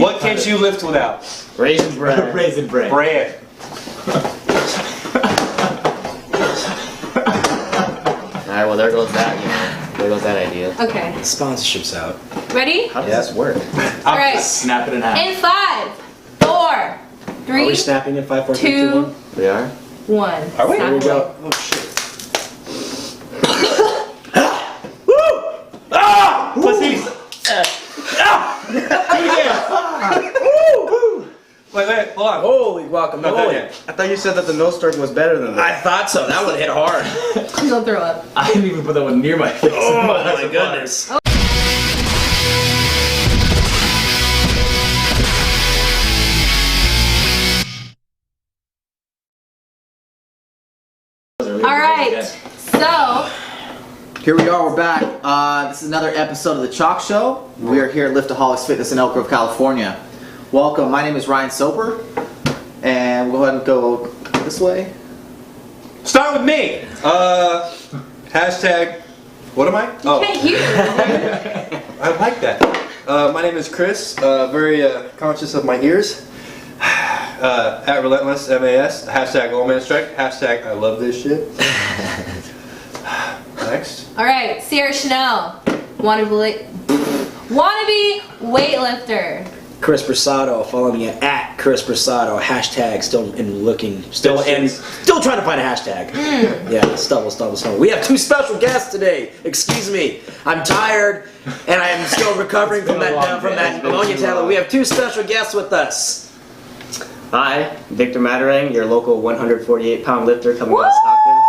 What can't you lift without? Raisin bread. Raisin bread. Bread. Alright, well there goes that, there goes that idea. Okay. Sponsorship's out. Ready? How does this work? All right. Snap it in half. In 5, 4, 3, Are we snapping in 5, 4, 3, 2, 1? We are? 1. Are we? Snap Here we go. away. Oh shit. Pussies. Wait, hold on. Holy guacamole. Not done yet. I thought you said that the nose stroke was better than that. I thought so. That one hit hard. Please don't throw up. I didn't even put that one near my face. Oh my goodness. All right. So, Here we are, we're back. This is another episode of The Chalk Show. We are here at Liftaholics Fitness in Elk Grove, California. Welcome, my name is Ryan Soper, and we'll go ahead and go this way. Start with me. Hashtag. What am I? you can't hear. I like that. My name is Chris. Very conscious of my ears. At Relentless MAS. Hashtag Old Man Strike. Hashtag I love this shit. Next. All right. Sierra Chanel. Wannabe weightlifter. Chris Brasado, follow me at Chris Brasado. Hashtag still trying to find a hashtag. Yeah, stubble. We have 2 special guests today. Excuse me, I'm tired and I am still recovering from that pneumonia tablet. We have 2 special guests with us. Hi, Victor Madarang, your local 148-pound lifter coming out of Stockton.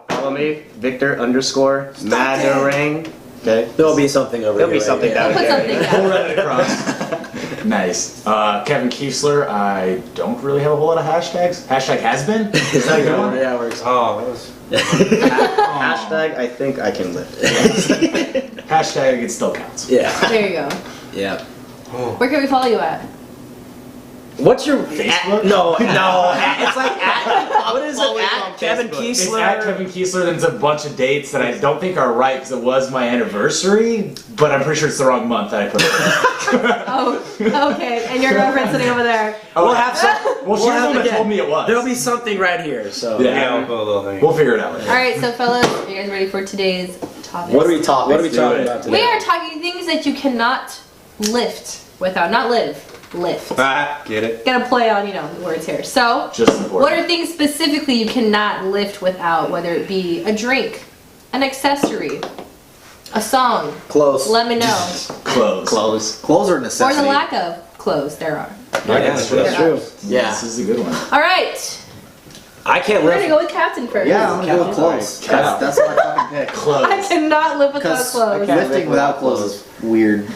Follow me, Victor_Madarang. Okay. There'll be something over There'll there. be something down Put there. something down. We'll run it across. Nice. Kevin Keisler, I don't really have a whole lot of hashtags. Hashtag has been? Is that a good one? Yeah, it works. Oh, that was. Hashtag I think I can lift. Hashtag it still counts. Yeah. There you go. Yeah. Where can we follow you at? What's your Facebook? No. It's like what is it? At Kevin It's Keisler. at Kevin Keisler, then it's a bunch of dates that I don't think are right because it was my anniversary, but I'm pretty sure it's the wrong month that I put it. Oh, okay. And your girlfriend's sitting over there. We'll have some. Well, she's the one that told me it was. There'll be something right here. So Yeah. I'll put a little thing. We'll figure it out later. All right, so fellas, are you guys ready for today's topic? What are we talking Let's do it. about today? We are talking things that you cannot lift without, not live, lift. Ah, get it. Gotta play on, the words here. So, Just important. what are things specifically you cannot lift without, whether it be a drink, an accessory, a song? Clothes. Let me know. Clothes. Clothes are a Or necessity. the lack of clothes there are. Yeah, that's true. Yeah. This is a good one. All right, I can't we're gonna lift. go with Captain first. Yeah, I'm gonna go with clothes. Cow. That's my fucking pick. I Clothes. cannot live without Because clothes. lifting without clothes is weird.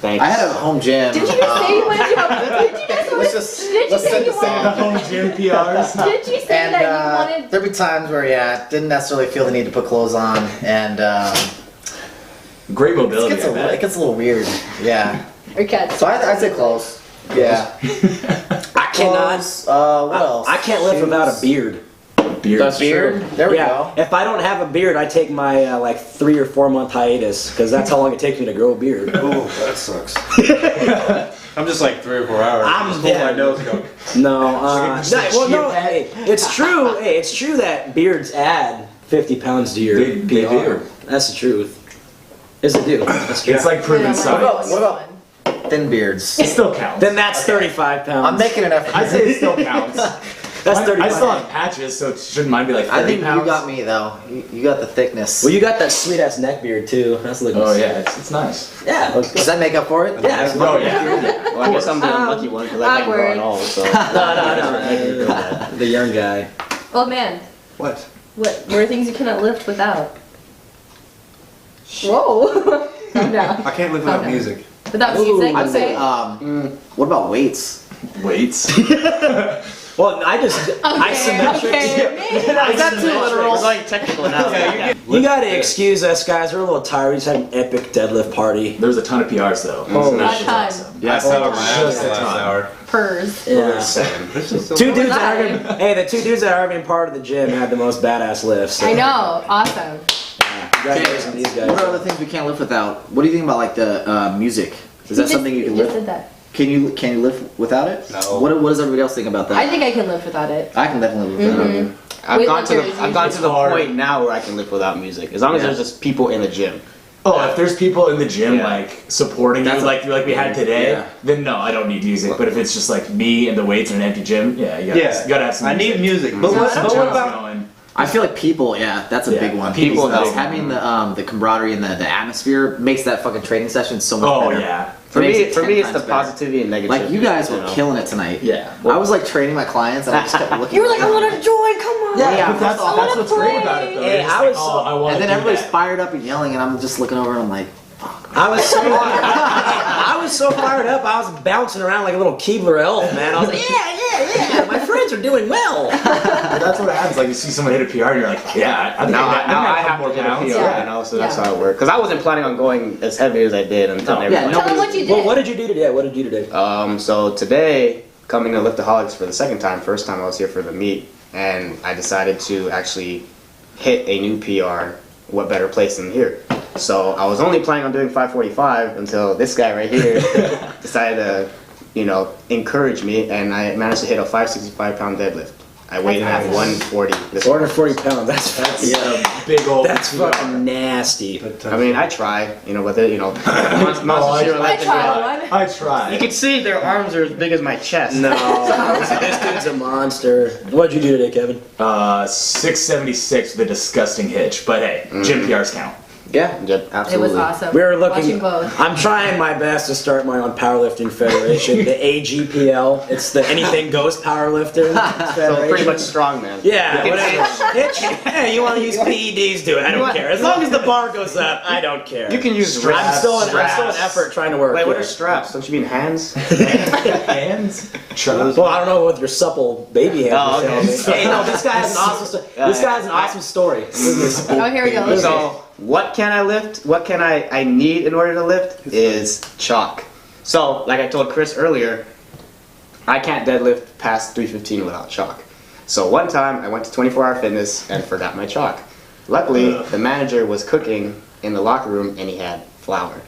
Thanks. I had a home gym. Did you just say you wanted to have, did you just Let's just did you let's say set you the scene. wanted, Home gym PRs. did you say And that you wanted, there'd be times where didn't necessarily feel the need to put clothes on, and Great it mobility. gets I bet. a little weird. Yeah. or cats? So I'd say clothes. Yeah. I cannot. Clothes, what else? I can't lift without a beard. Beard. The beard? There we go. If I don't have a beard, I take my 3 or 4 month hiatus because that's how long it takes me to grow a beard. Oh, that sucks. I'm just like 3 or 4 hours. I'm just hold my dead. nose and go. It's true. Hey, it's true that beards add 50 pounds to your They PR. do. That's the truth. Yes, they do. That's true. It's like proven Yeah, science. What about thin beards? It still counts. Then that's 35 pounds. I'm making an effort. I say it still counts. That's I 35. still have patches, so shouldn't mine be like 30 I think pounds? you got me though. You got the thickness. Well, you got that sweet ass neck beard too. That's looking. Oh yeah, it's nice. Yeah. Does that make up for it? Yeah. Oh yeah. Well, I guess I'm the unlucky one because I can't grow at all. So. No. The young guy. Oh man, What? what are things you cannot lift without? Whoa. Calm down. I can't live without music. Without music, I'd say, okay. what about weights? Weights. Well, I symmetric. Okay. Is that too literal? We're going technical now. You gotta excuse us, guys. We're a little tired. We just had an epic deadlift party. There was a ton of PRs though. Oh, So that a was ton. awesome. Yeah, I saw my Just abs a last ton. hour. Purrs. Yeah. This is so Two dudes Nice. that are hey, the 2 dudes that are being part of the gym had the most badass lifts. So, I know. Awesome. Congratulations to these What are guys. other things we can't live without? What do you think about like the music? Is that something you can just live? did that. Can you live without it? No. What does everybody else think about that? I think I can live without it. I can definitely live without it. I've Weight gone to lifters the I've gone to the hard. point now where I can live without music, as long as Yeah. there's just people in the gym. Oh, if there's people in the gym Yeah. like supporting you, That's like we had today, Yeah. then no, I don't need music. But if it's just like me and the weights in an empty gym, yeah, you gotta have some. I need music. But No, what, I don't but know. what about? Going. I feel like people, that's a Yeah, big one. people Because help. having the camaraderie and the atmosphere makes that fucking training session so much Oh better. yeah. For Makes me, it for 10 me, it's the times better. positivity and negativity. Like you guys were know? killing it tonight. Yeah. I was like training my clients and I just kept looking. You were like, I want to join. Come on. Yeah, but that's, I that's what's great about it though. Hey, You're just I like, was so- oh, I want And to then do everybody's that. fired up and yelling, and I'm just looking over and I'm like, I was so I was so fired up. I was bouncing around like a little Keebler elf, man. I was like, yeah. My friends are doing well. That's what happens. Like you see someone hit a PR, and you're like, yeah, I think Now, I now I have have more to get a PR, pounds. Yeah. you know, so that's Yeah. how it worked. Because I wasn't planning on going as heavy as I did until No. everybody. Yeah, Tell them what you did. Well, what did you do today? What did you do today? So today, coming to Liftaholics for the second time, first time I was here for the meet, and I decided to actually hit a new PR. What better place than here? So I was only planning on doing 545 until this guy right here decided to, encourage me, and I managed to hit a 565-pound deadlift. I weighed in at That's awesome. 140. This 440 pounds. That's That's yeah. a big old. That's PR. fucking nasty. I mean, I try, with it, Monster Zero I Legend, tried one. I tried. You can see their arms are as big as my chest. No, this dude's a monster. What'd you do today, Kevin? 676 with a disgusting hitch, but hey, gym PRs count. Yeah. Yep, It absolutely. was awesome. We were looking. Watching both. I'm trying my best to start my own powerlifting federation, the AGPL. It's the Anything Goes Powerlifting So Federation. pretty much strongman. Yeah, You can whatever. Hitch. Hey, you want to use PEDs? Do it. I don't want- care. As long as the bar goes up, I don't care. You can use I'm straps. still an straps. effort trying to work. Wait, what yeah. are straps? Don't you mean hands? Hands. Chubbs. Well, I don't know with your supple baby hands. Oh, you're okay. telling me. Hey, no, this guy has an awesome. This guy has an awesome story. Oh, here we go. Let's So, what can I lift? What can I need in order to lift is chalk. So, like I told Chris earlier, I can't deadlift past 315 without chalk. So one time I went to 24-hour fitness and forgot my chalk. Luckily, the manager was cooking in the locker room and he had flour.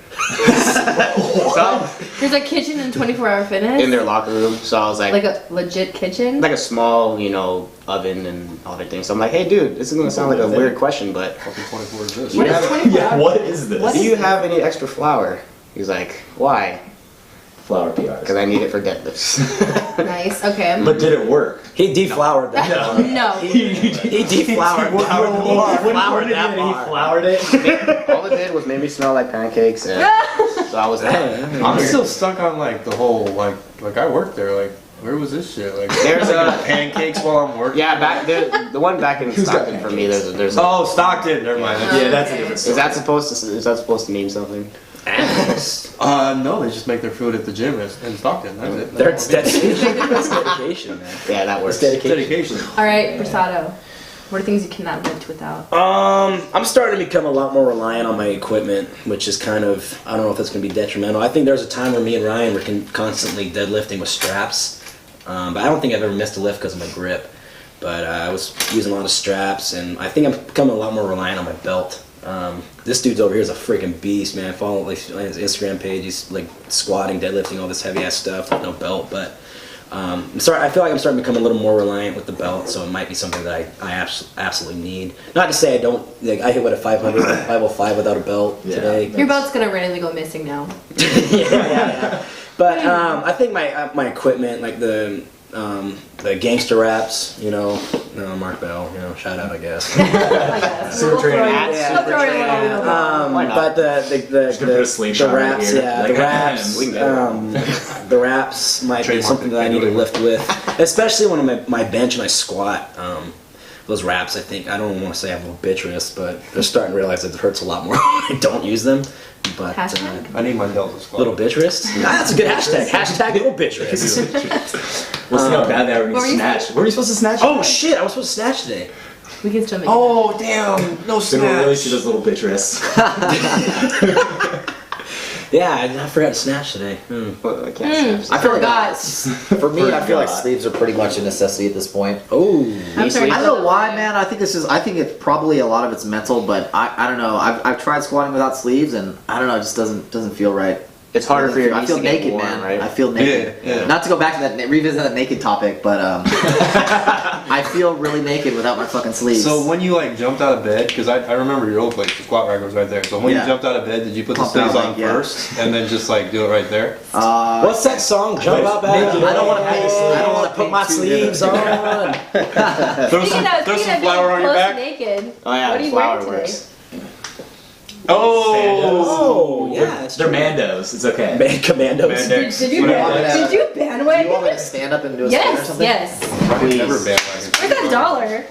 So, There's a kitchen in 24-hour fitness. in their locker room, so I was Like a legit kitchen. like a small, oven and all that thing. So I'm like, hey dude, this is gonna sound like a weird question, but Fucking 24 is this. What is 24 Yeah, hours? what is this? What do you have any extra flour? He's like, why? Flower PRs. Because I need it for deadlifts. Nice. Okay. But did it work? He defloured that bar. No. He defloured that bar. Floured that bar. Floured it. All it did was made me smell like pancakes, and so I was I'm still stuck on like the whole like I worked there. Like, where was this shit? Like, There's a- pancakes while I'm working. yeah, back there, the one back in Who's got Stockton for me. There's. Oh, Stockton. Never mind. Yeah, that's a different story. Is that supposed to mean something? No, they just make their food at the gym in Stockton. That's it. That's dedication, man. Yeah, that works. It's dedication. dedication. All right, Brasado. What are things you cannot lift without? I'm starting to become a lot more reliant on my equipment, which is kind of, I don't know if it's going to be detrimental. I think there was a time where me and Ryan were constantly deadlifting with straps, but I don't think I've ever missed a lift because of my grip. But I was using a lot of straps, and I think I'm becoming a lot more reliant on my belt. This dude's over here is a freaking beast, man. Follow like on his Instagram page. He's like squatting, deadlifting, all this heavy ass stuff with no belt. But I'm sorry, I feel like I'm starting to become a little more reliant with the belt, so it might be something that I absolutely need. Not to say I don't. Like I hit with a 500, 505 without a belt today. Your belt's gonna randomly go missing now. yeah. But I think my equipment, like the gangster wraps, Mark Bell, shout out, I guess. I guess. Super training. I'll throw it a little. Why not? But Just gonna put a slingshot right wraps, here. yeah, Like, the wraps, we can get the wraps might be Trademark something it. that I need to lift with, especially when I'm my bench and I squat. Those wraps, I think, I don't want to say I have little bitch wrists, but they're starting to realize that it hurts a lot more when I don't use them. But Hashtag? I need my Delta squad. little bitch wrist. That's a good hashtag. Hashtag little bitch wrist. We'll see how bad that would be What were you snatch. What were you supposed to snatch? Oh shit! I was supposed to snatch today. We can still make Oh damn! No Then we'll really see snatch. those little bitch wrists. Yeah, I forgot to snatch today. Well, I can't. I forgot. For me, I feel like sleeves are pretty much a necessity at this point. Oh. I'm sorry. I don't know why, man. I think it's probably a lot of it's mental, but I don't know. I've tried squatting without sleeves, and I don't know. It just doesn't feel right. it's harder for your I knees feel to get naked, warm, man. right? I feel naked. Yeah, yeah. Not to go back to that, revisit that naked topic, but I feel really naked without my fucking sleeves. So when you like jumped out of bed, because I remember your old place, the squat rack was right there. So when Yeah. you jumped out of bed, did you put the Pump out, sleeves on like, yeah. first and then just like do it right there? What's that song? Jump out back. I don't wanna paint- I don't wanna put paint my too sleeves vivid. on. Throw some Speaking of flour being on your close back. naked. Oh yeah, What are the you flower wearing today? works. Oh, yeah, it's They're true. Mandos. It's okay. Man commandos. Mandex. Did you Whatever. Did did you Do you want me bandwagon? to stand up and do a spin or Yes, something? yes. Please. Never bandwagon. Where's that dollar?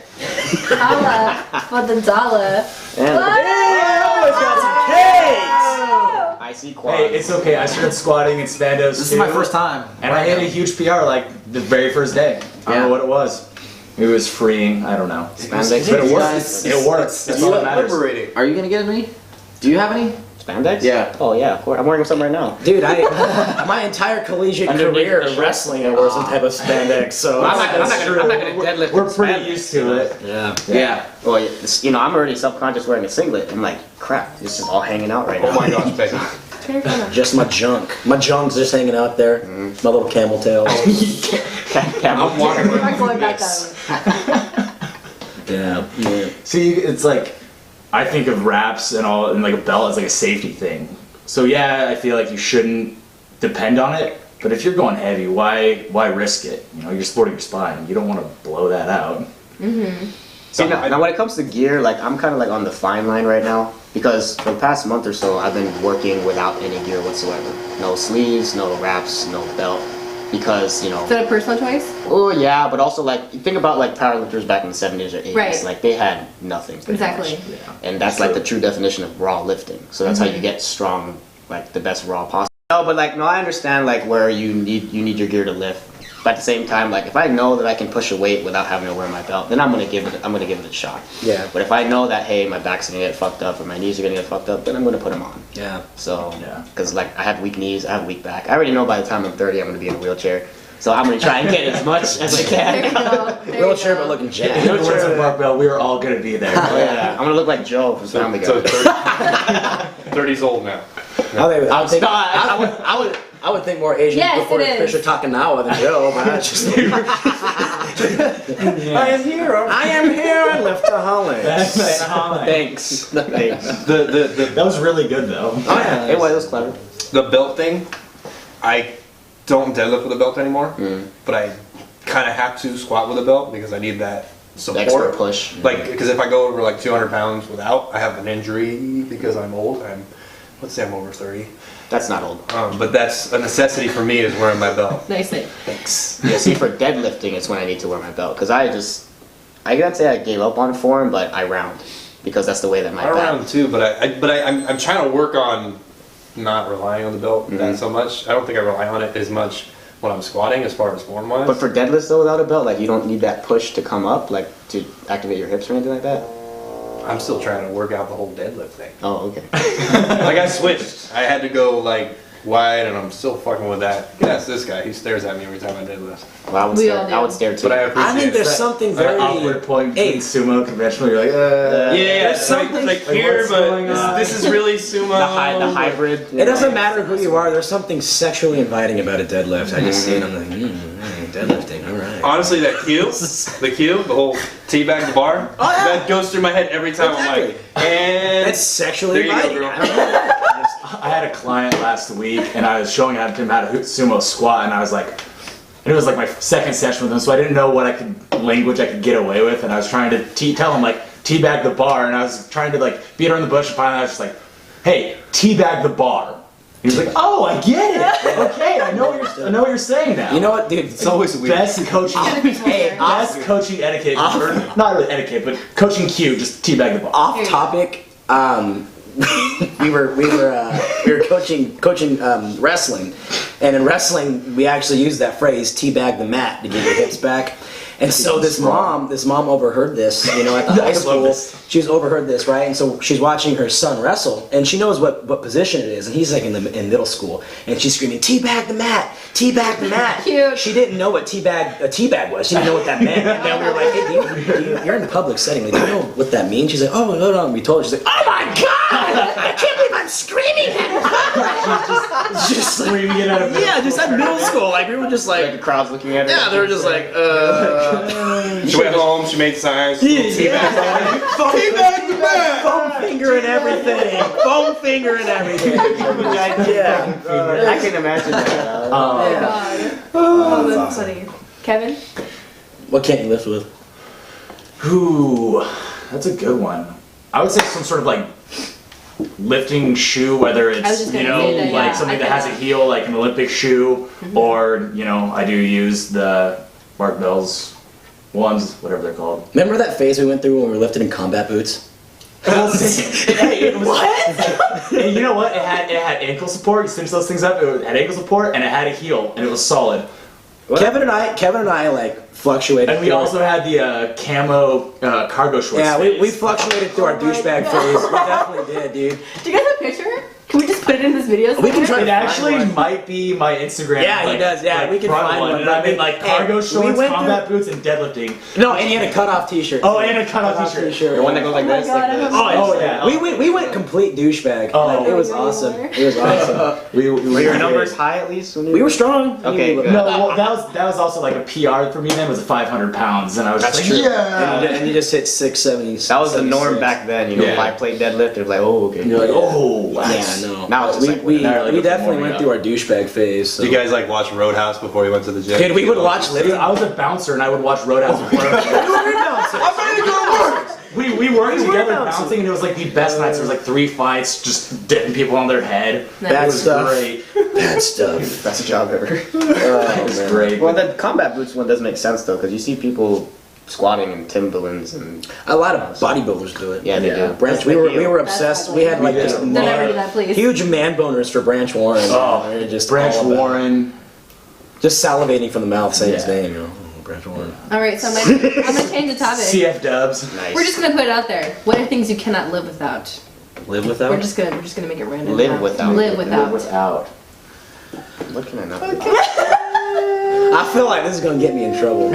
Holla for the dollar. And Always got some cakes. I see quads. Hey, it's okay. I started squatting in Spandos. This is my first time. And I hit a huge PR like the very first day. I don't Yeah. know what it was. It was freeing. I don't know. Spandex. But it You works. guys- It works. That's all that matters. liberating. Are you gonna get any? Do you have any? Spandex? Yeah. Oh yeah, of course. I'm wearing some right now. Dude, my entire collegiate Underneath career the in shirt. wrestling, I wore some type of spandex. So I'm not That's gonna deadlift. We're with pretty Spandex. used to it. yeah. Yeah. Well, you know, I'm already self-conscious wearing a singlet. I'm like, crap, this is all hanging out right now. Oh my gosh, Becky. Turn your phone on. Just my junk. My junk's just hanging out there. My little camel tails. I'm walking. We're not going back that way. Yeah. See, it's like I think of wraps and all, and like a belt as like a safety thing. So yeah, I feel like you shouldn't depend on it. But if you're going heavy, why risk it? You know, you're supporting your spine. You don't want to blow that out. See, now when it comes to gear, like I'm kind of like on the fine line right now because for the past month or so, I've been working without any gear whatsoever. No sleeves, no wraps, no belt. Because, you know, Is that a personal choice? oh yeah, but also like you think about like powerlifters back in the 70s or 80s, Right. like they had nothing. pretty Exactly. much. And that's like the true definition of raw lifting. So that's how you get strong, like the best raw possible. No, but like no, I understand like where you need your gear to lift. But at the same time, like if I know that I can push a weight without having to wear my belt, then I'm gonna give it a shot. Yeah. But if I know that hey, my back's gonna get fucked up or my knees are gonna get fucked up, then I'm gonna put them on. Yeah. So, Yeah. because like I have weak knees, I have weak back. I already know by the time I'm 30, I'm gonna be in a wheelchair. So I'm gonna try and get as much as I There you can. go. There you Wheelchair, go. but looking In jacked. the words of Mark Bell, we are all gonna be there. Oh, yeah. I'm gonna look like Joe from Family Guy. So 30's old now. I would think more Asian Yes, before it is. Fisher Takanawa than Joe, but I just I am here. I am here and liftaholics. Thanks. Thanks. That was really good though. Oh yeah, it was clever. The belt thing, I don't deadlift with a belt anymore, but I kind of have to squat with a belt because I need that Extra support. push. Like, because if I go over like 200 pounds without, I have an injury because I'm old. Let's say I'm over 30. That's not old. But that's a necessity for me is wearing my belt. Nicely. Thanks. Yeah, see, for deadlifting, it's when I need to wear my belt because I can't say I gave up on form, but I round because that's the way that my I back. round too, but I'm trying to work on not relying on the belt that so much. I don't think I rely on it as much when I'm squatting as far as form wise. But for deadlifts though, without a belt, like you don't need that push to come up, like to activate your hips or anything like that. I'm still trying to work out the whole deadlift thing. Oh, okay. Like I switched. I had to go like wide, and I'm still fucking with that. Yes, this guy. He stares at me every time I deadlift. Well, I would We stare. all do. I would stare too. But I appreciate I think it. there's something An very awkward point Hey. in sumo conventional. You're like, Yeah, There's something- like like, here, what's but going on? this is really sumo. the hybrid. It doesn't matter who you are. There's something sexually inviting about a deadlift. I just see it. I'm like, deadlifting. All right. Honestly, the whole teabag the bar, Oh, yeah. that goes through my head every time. Exactly. I'm like, and That's sexually there you go, inviting. girl. I don't know. I had a client last week, and I was showing him how to sumo squat, and I was like, and it was like my second session with him, so I didn't know what language I could get away with, and I was trying to tell him like teabag the bar, and I was trying to like beat around the bush, and finally I was just like, hey, teabag the bar. He was like, oh, I get it. Okay, I know what you're saying now. You know what, dude? It's always weird. Best coaching, best coaching etiquette, or not really etiquette, but coaching cue, just teabag the bar. Off topic. We were coaching wrestling, and in wrestling we actually use that phrase "teabag the mat" to get your hips back. And so this mom overheard this, at the high love school. this. She's overheard this, right? And so she's watching her son wrestle, and she knows what position it is, and he's like in middle school, and she's screaming, "Teabag the mat, teabag the mat." Cute. She didn't know what a teabag was. She didn't know what that meant. And then we were like, "Hey, you're in a public setting. Like, do you know what that means?" She's like, "Oh, no." We told her. She's like, "Oh my god! I can't believe I'm screaming that." just like, Where you get out of middle yeah, just school. at middle school. Like we were just Like like, the crowd's looking at her. yeah, they were just like, She went home. She made signs. yeah, foam finger and everything, foam finger and everything. Yeah, I can imagine that. Oh my god. Oh, that's funny. Kevin? What can't you lift with? Ooh, that's a good one. I would say some sort of like lifting shoe, whether I was it's just you gonna know say that, like yeah, something I that get has a that. heel, like an Olympic shoe, or you know I do use the Mark Bell's ones, whatever they're called. Remember that phase we went through when we were lifting in combat boots? It was, what? And you know what? It had ankle support. You cinch those things up. It had ankle support and it had a heel, and it was solid. Kevin and I like fluctuated. And we through our- also had the camo cargo shorts. yeah, we phase. fluctuated through our Oh my douchebag God. phase. We definitely did, dude. Do you guys have a picture? Can we just put it in this video? We can somewhere? try It actually Find one. might be my Instagram. Yeah, he does. Yeah, we can front find one. And I mean, like Hey, cargo we shorts, went combat boots, and deadlifting. No, and he had a cutoff T-shirt. Oh, and a cutoff t-shirt. The one that goes like Oh my this. God, like I this. have Oh, yeah. We went complete douchebag. Oh. Like, it was Yeah, awesome. we were. It was awesome. Were your numbers high at least? When you We were strong. Okay, good. No, well, that was also like a PR for me. Then was 500 pounds, and I was That's just true. like, yeah. And you just hit 670. That was the norm back then, you know, Yeah. 5-plate deadlift. It was like, oh, okay. You're like, Oh, Yeah, that's- no. Now it's just like, we now you're like definitely warming went up. through our douchebag phase. So. You guys like watch Roadhouse before you went to the gym? Dude, we would watch Dude, Living. I was a bouncer, and I would watch Roadhouse. We worked together bouncing. bouncing, and it was like the best nights. There was like 3 fights, just dipping people on their head. Bad It was stuff. great. Bad stuff. Best job ever. It was great. Well, the combat boots one doesn't make sense though, because you see people squatting in Timberlands and A lot of bodybuilders do it. yeah, they do. Branch, That's we the were deal. obsessed. We had like this Don't ever do that, please. huge man boners for Branch Warren. Oh, We were just Branch all about it. Warren. Just salivating from the mouth, saying his Yeah. name. You know, oh, Branch Warren. All right, so I'm gonna change the topic. CF Dubs. Nice. We're just gonna put it out there. What are things you cannot live without? Live without. We're just gonna make it random. Live now. without. Live without. Without. What can I not? I feel like this is gonna get me in trouble.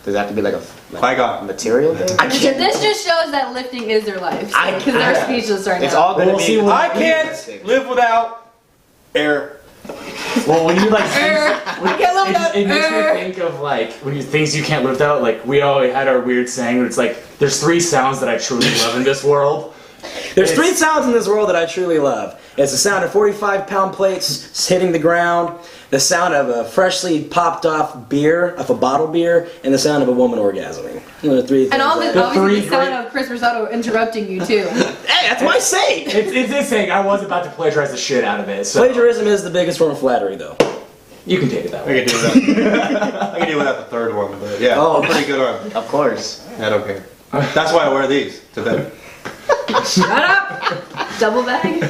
Does it have to be like a Qui-Gon. material thing? I can't. This just shows that lifting is their life. I- Because they're speechless right It's now. all gonna Well, be. see, I can't live without air. Well, when you like, I can't live without it makes me air. think of like when you things you can't live without. Like we always had our weird saying. Where it's like there's 3 sounds that I truly love in this world. There's 3 sounds in this world that I truly love. It's the sound of 45-pound plates hitting the ground, the sound of a freshly popped off beer, of a bottle beer, and the sound of a woman orgasming. Those are the 3 things. And all that- this, The obviously, three the sound great- of Chris Rosato interrupting you too. Hey, that's my say. It's this saying. I was about to plagiarize the shit out of it. So Plagiarism is the biggest form of flattery, though. you can take it that I way. can do without. I can do without the third one, but yeah, Oh. I'm pretty good on. Of course. I don't care. That's why I wear these to bed. Shut up! Double bag.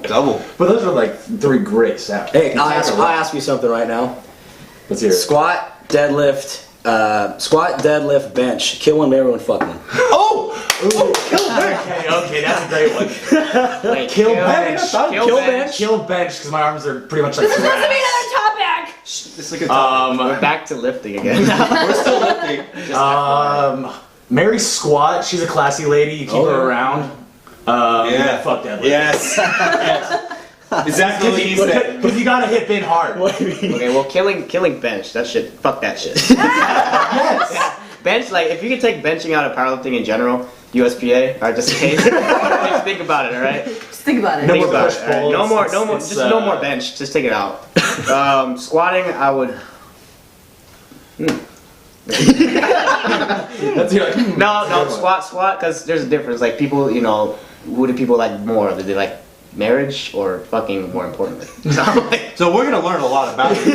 Double. But those are like 3 great sounds. Hey, I'll ask you something right now. Let's hear it. Squat, deadlift, bench. Kill one, marry one, fuck one. Oh! Okay, that's a great one. Like, Kill bench. Kill bench. Kill bench because my arms are pretty much like. This is supposed to be another topic! This is a good time. We're back to lifting again. We're still lifting. Mary Squat. She's a classy lady. You keep Oh, her yeah. around. Yeah. Fuck that. Yes. Yes. Exactly. Because you gotta hit in hard. What do you mean? Okay, well, killing bench. That shit. Fuck that shit. Yes. Bench, like, if you could take benching out of powerlifting in general, USPA, alright, just in case. Just think about it, alright? Just think about it. No Think more about push it, alright? pull, No more, it's, just no more bench. Just take it out. Squatting, I would. That's you're like, No, squat, because there's a difference. Like, people, you know, who do people like more? Do they like marriage or fucking more importantly? So we're gonna learn a lot about it. Okay,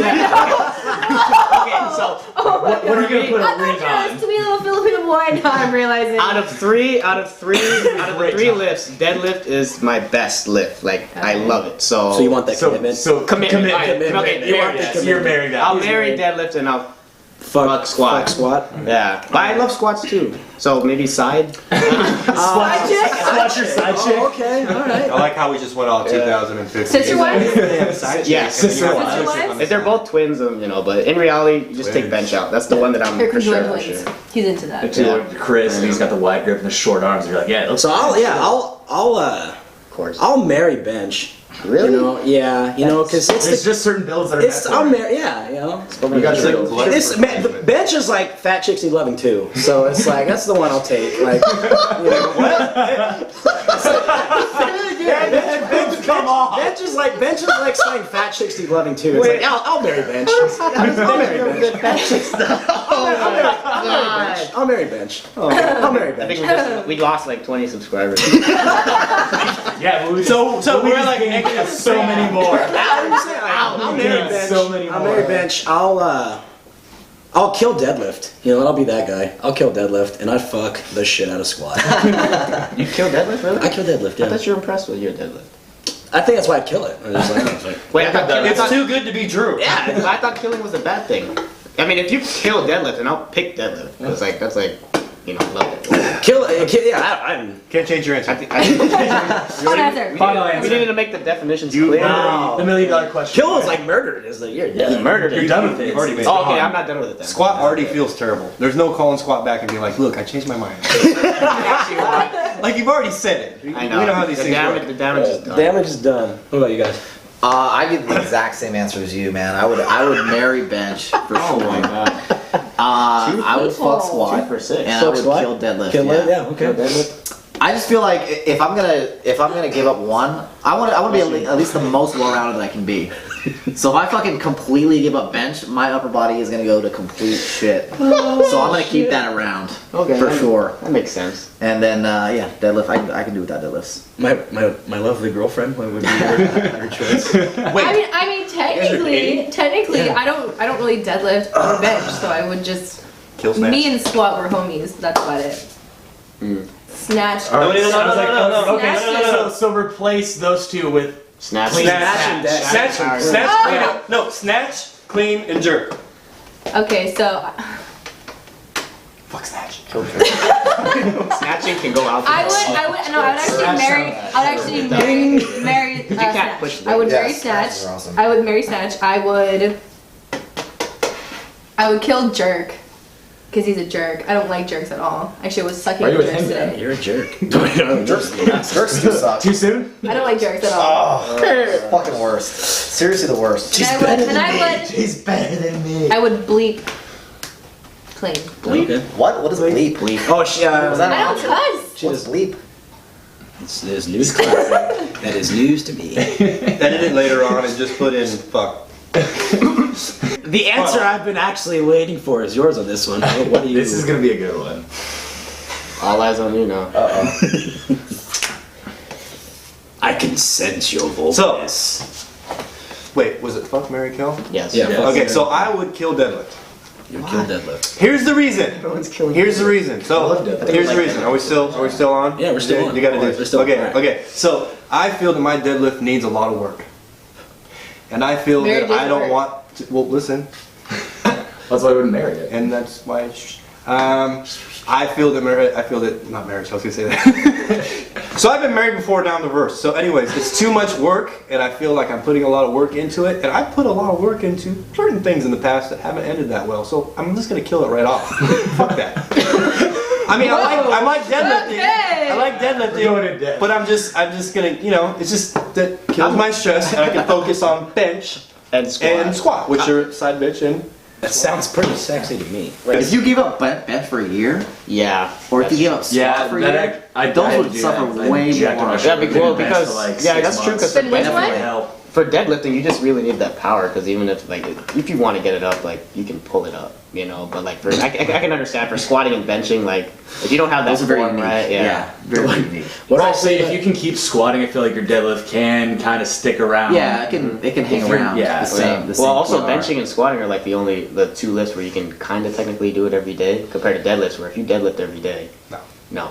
so what are you gonna put I a ring thought you on? to be a little Filipino boy. Now I'm realizing. out of the Great three time. lifts, deadlift is my best lift. Like, I Okay. love it. So So you want that commitment? So commitment? commitment. Okay, you want the Yes, commitment. you're marrying that. I'll He's marry married. deadlift and I'll fuck squat. Fuck squat. yeah. But I love squats too. So maybe side. Squat your side chick. Oh, okay, all right. I like how we just went all 2015. Sister wife? Yeah, Sister wives. wives? If they're both twins, you know, but in reality, you just take bench out. That's the one that I'm Here for comes sure. my For twins. sure. He's into that. To Chris, and he's got the wide grip and the short arms. You're like, yeah. So I'll course. I'll marry bench. Really? You know, yeah, you know, because There's it's just certain builds that are it's I'll necessary. marry, yeah, you know. You got your It's the bench is like fat chicks need loving too, so it's like that's the one I'll take. Like, you know, Come on. bench is like saying fat chicks need loving too. It's like I'll marry bench. I'll marry bench. I'll marry bench. I'll marry I think bench. we lost like 20 subscribers. Yeah, but So we're like so many more. I'll marry bench. So many I'll more. marry bench. I'll kill deadlift. You know, I'll be that guy. I'll kill deadlift, and I fuck the shit out of squat. You killed deadlift, really? I kill deadlift. I Yeah. thought you were impressed with your deadlift. I think that's why I kill it. I'm just like, Wait, I thought, It's too good to be true. yeah, I thought killing was a bad thing. I mean, if you kill deadlift, then I'll pick deadlift. It's like that's like, you know, love it. kill it. Yeah, I'm. Can't change your answer. I think Fun answer. Final we answer. needed to make the definitions clear. Wow. The $1 million question. Kill is like murdered. Is like you're dead. Murdered. You're done with it. You've already made it. Oh, okay, I'm not done with it then. Squat already feels terrible. There's no calling squat back and being like, look, I changed my mind. Like you've already said it. I know. We know how these the things damage, work. The damage is done. Damage is done. What about you guys? I give the exact same answer as you, man. I would marry bench for Oh sure. my god. I would fuck squat 2 for 6. and I Fuck would squat? kill deadlift. Kill yeah. it? Yeah. Okay. I just feel like if I'm gonna give up one, I want to be at least the most well-rounded I can be. So if I fucking completely give up bench, my upper body is gonna go to complete shit. So I'm gonna keep that around for sure. That makes sense. And then yeah, deadlift. I can do without deadlifts. My lovely girlfriend. What would be her choice? I mean, technically, I don't really deadlift or bench, so I would just. Kill snatch. Me and squat were homies. That's about it. Snatch. No. Okay, Snatch. so replace those two with Snatch. clean and dead. Snatch, Oh. clean up. No, snatch, clean, and jerk. Okay, so Fuck snatch. Snatching can go out. I would actually marry can't snatch. push I would Yeah, marry snatches snatch. are awesome. I would marry snatch. I would kill jerk. Because he's a jerk. I don't like jerks at all. Actually, I was sucking Why are you at with jerks him then? today. You're a jerk. Jerks do suck. Too soon? I don't like jerks at all. Fucking worst. Seriously, the worst. He's better than me. I would bleep clean. Okay. What is bleep? Oh, she. Was that I an don't option? cuss. What's bleep? It's news to me. That is news to me. Edit it later on and just put in fuck. The answer I've been actually waiting for is yours on this one. What do you? This is gonna be a good one. All eyes on you now. I can sense your voice. Wait, was it fuck, marry, kill? Yes. Yeah. Yes. Okay, so I would kill deadlift. You kill deadlift. Here's the reason. Everyone's killing. Here's the reason. So love deadlift. here's the reason. Are we still on? Yeah, we're still on. You gotta do We're this. still on. Okay, Alright. okay. So I feel that my deadlift needs a lot of work. And I feel Very that I don't different. want to, well listen, That's why I wouldn't marry it. and that's why I feel that not marriage, I was gonna say that. So I've been married before down the verse. So anyways, it's too much work and I feel like I'm putting a lot of work into it. And I put a lot of work into certain things in the past that haven't ended that well. So I'm just gonna kill it right off. Fuck that. I mean, I like deadlifting. Okay. I like We're going in deadlifting, depth. but I'm just gonna, it's just that kills my stress and I can focus on bench And squat. and squat, which are side bench and That sounds pretty sexy to me. If you give up bench for a year, Yeah. or if you give up squat for a year, those would suffer way more. Yeah, because yeah, that's true. Because Then which one? Help. for deadlifting, you just really need that power. Because even if you want to get it up, like you can pull it up, you know. But like for I can understand for squatting and benching, like if you don't have that Those are very form, unique. right? Yeah. Very unique. What Well, I so if you can keep squatting, I feel like your deadlift can kind of stick around. Yeah, it can hang If you're- around. yeah, the same. The same Well, also PR. benching and squatting are like the two lifts where you can kind of technically do it every day compared to deadlifts where if you deadlift every day, no.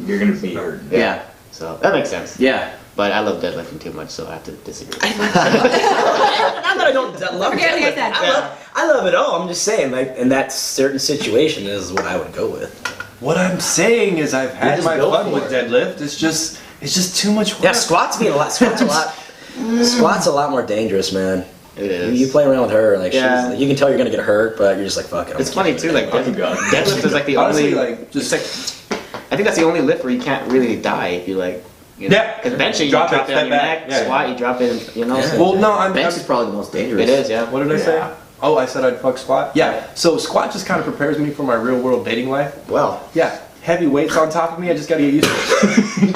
You're gonna be hurting. Yeah, So that makes sense. yeah. But I love deadlifting too much, so I have to disagree. Not that I don't love Forget what I deadlift. said. I love it all. I'm just saying, like, in that certain situation is what I would go with. what I'm saying is I've had just my built fun for with deadlift. It's just too much work. Yeah, squats a lot more dangerous, man. It is. You play around with her, like, Yeah. she's, like, you can tell you're gonna get hurt, but you're just like, fuck it. I'm It's gonna funny keep too, it. like Oh, God. deadlift is like the Honestly, only like just I think that's the only lift where you can't really die if you like, You know? Yeah. Because benching, you Drop drop it, it on your step neck. back. Yeah. Squat, you drop it, you know. Yeah. So Well, no, I'm. Bench is probably the most dangerous. it is, yeah. What did I say? Oh, I said I'd fuck squat. Yeah. So squat just kind of prepares me for my real world dating life. Well, Yeah. Heavy weights on top of me. I just gotta get used to it.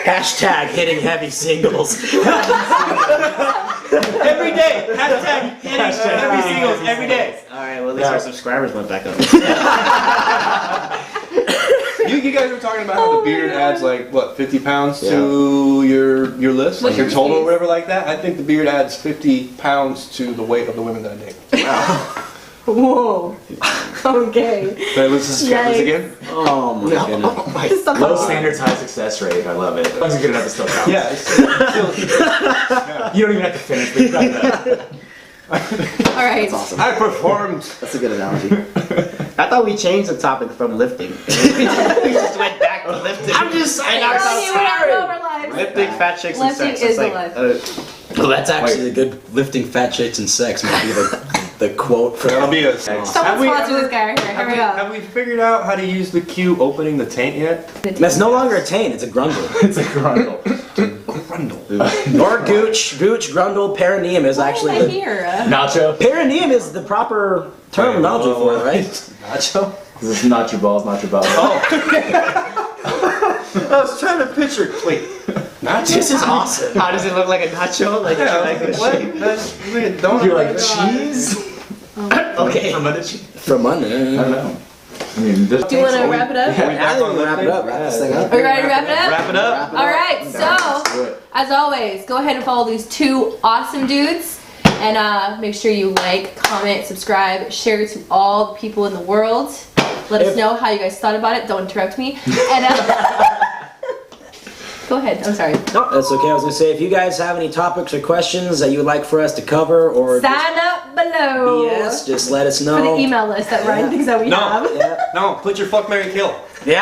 Hashtag hitting heavy singles. Every day. Hashtag hitting heavy singles every day. all right. Well, at least our subscribers went back up. You guys were talking about how the beard adds like what 50 pounds Yeah. to your list, like What's your your total or face? whatever like that. I think the beard adds 50 pounds to the weight of the women that I date. Whoa. Okay. Can I listen to this again? Oh my goodness. Low standards, high success rate. I love it. As long as you get enough to still count. Yeah. It's still, You don't even have to finish, but you got that. All right. Awesome. I performed. That's a good analogy. I thought we changed the topic from lifting. we just went back to lifting. I'm just saying. We're not over lives. Lifting, fat chicks, and Lifting sex. is It's like, alive. Well, that's actually the good lifting fat chicks and sex might be the quote for That'll be a. Someone Have we sponsor ever- this guy. Here we go. Have we figured out how to use the cue opening the taint yet? That's no longer a taint, it's a grundle. It's a grundle. Or gooch, grundle, perineum is actually Why am I the here? Nacho. perineum is the proper terminology for it, right? Nacho? This is not your balls, not your balls. I was trying to picture. Wait, nacho? This is awesome. How does it look like a nacho? Like Yeah, like a what? shape? That's like a donut. You're like cheese? Okay. From under cheese? From under. I don't know. I mean, this Do you want to wrap it up? Are we I back think on we'll wrap it lifting? up. Wrap this thing up. Are you ready to wrap it up? Wrap it up. All right, so as always, go ahead and follow these two awesome dudes, and make sure you like, comment, subscribe, share it to all the people in the world. Let us know how you guys thought about it. Don't interrupt me. And go ahead. I'm sorry. No, that's okay. I was gonna say, if you guys have any topics or questions that you would like for us to cover, or just Sign up below BS, just let us for know. the email list that Ryan thinks that we No. have. Yeah, No, put your fuck, marry, kill. Okay.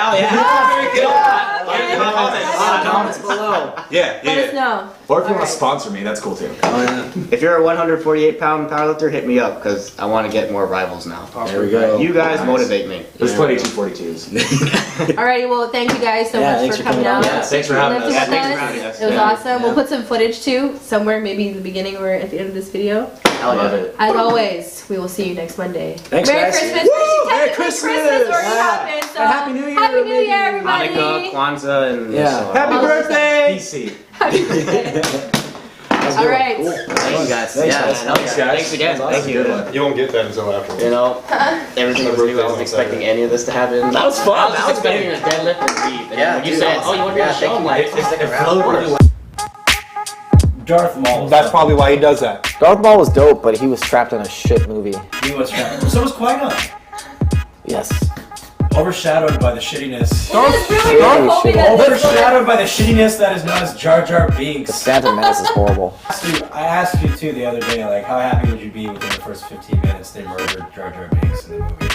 comments below. Yeah, Let us know. Or if you want Alright. to sponsor me, that's cool too. Oh yeah. If you're a 148-pound powerlifter, hit me up because I want to get more rivals now. There we go. You guys motivate me. There's plenty of 242s. Alrighty, well, thank you guys so Yeah, much thanks for for coming coming out. on. Yeah, thanks for having Lifted us. with Yeah, thanks for us. having us. It was Yeah. awesome. We'll put some footage too, somewhere, maybe in the beginning or at the end of this video. Hell Love yeah. it. As always, we will see you next Monday. Thanks, Merry guys. Christmas! Woo! Merry Technically Christmas! already Yeah. happened, so And Happy New Year, Happy New maybe. Year, everybody! Hanukkah, Kwanzaa, and Yeah. so on. Happy All the birthday! PC. Happy birthday! All right. Thank you guys. Thanks, Yeah, guys. hell yeah. Thanks again. Thank you. You won't get that until afterwards. You know, everything was new. I wasn't expecting any of this to happen. That was fun. I was just expecting a deadlift and leave. And Yeah, when you dude, said, awesome. "Oh, you want to be on the show?" I'm like, Darth Maul. That's probably why he does that. Darth Maul was dope, but he was trapped in a shit movie. He was trapped. So was Qui-Gon. Yes. Overshadowed by the shittiness. Just really Darth- hoping that this Overshadowed by the shittiness that is known as Jar Jar The Binks. Phantom Menace is horrible. I asked you too the other day, like, how happy would you be within the first 15 minutes they murdered Jar Jar Binks in the movie?